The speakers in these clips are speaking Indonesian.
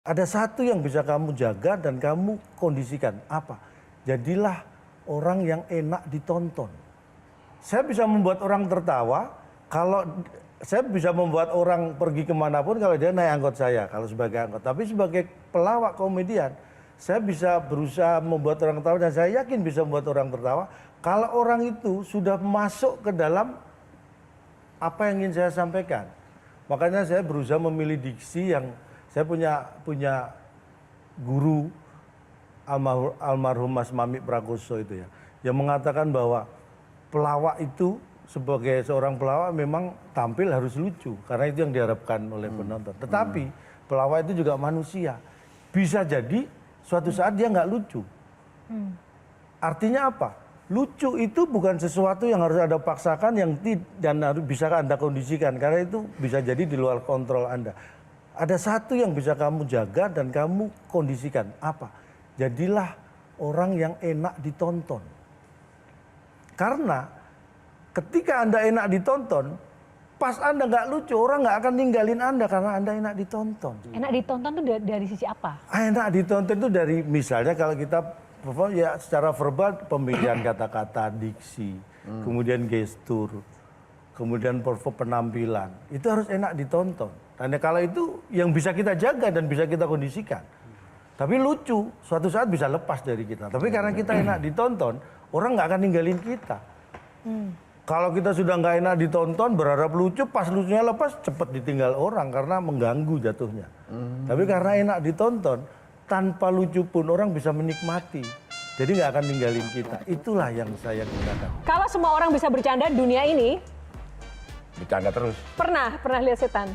Ada satu yang bisa kamu jaga dan kamu kondisikan. Apa? Jadilah orang yang enak ditonton. Saya bisa membuat orang tertawa kalau saya bisa membuat orang pergi kemanapun kalau dia naik angkot saya, kalau sebagai angkot. Tapi sebagai pelawak komedian, saya bisa berusaha membuat orang tertawa dan saya yakin bisa membuat orang tertawa kalau orang itu sudah masuk ke dalam apa yang ingin saya sampaikan. Makanya saya berusaha memilih diksi yang saya punya guru almarhum Mas Mamik Prakoso itu ya, yang mengatakan bahwa pelawak itu sebagai seorang pelawak memang tampil harus lucu karena itu yang diharapkan oleh penonton. Tetapi pelawak itu juga manusia, bisa jadi suatu saat dia nggak lucu. Artinya apa? Lucu itu bukan sesuatu yang harus Anda paksakan dan harus bisa Anda kondisikan karena itu bisa jadi di luar kontrol Anda. Ada satu yang bisa kamu jaga dan kamu kondisikan. Apa? Jadilah orang yang enak ditonton. Karena ketika Anda enak ditonton, pas Anda nggak lucu, orang nggak akan ninggalin Anda karena Anda enak ditonton. Enak ditonton tuh dari sisi apa? Enak ditonton itu dari misalnya kalau kita perform ya secara verbal pemilihan kata-kata, diksi, kemudian gestur, kemudian penampilan. Itu harus enak ditonton. Dan kalau itu yang bisa kita jaga dan bisa kita kondisikan. Tapi lucu, suatu saat bisa lepas dari kita. Tapi karena kita enak ditonton, orang nggak akan ninggalin kita. Kalau kita sudah nggak enak ditonton, berharap lucu, pas lucunya lepas, cepet ditinggal orang karena mengganggu jatuhnya. Tapi karena enak ditonton, tanpa lucu pun orang bisa menikmati. Jadi nggak akan ninggalin kita. Itulah yang saya gunakan. Kalau semua orang bisa bercanda di dunia ini, Bercanda terus. pernah lihat setan?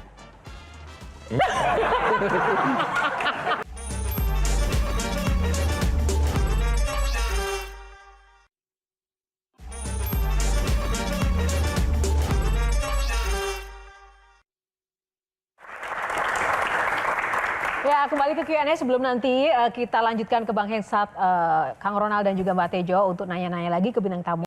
Ya, kembali ke Q&A sebelum nanti kita lanjutkan ke Bang Hensat, Kang Ronald dan juga Mbak Tejo untuk nanya-nanya lagi ke bintang tamu.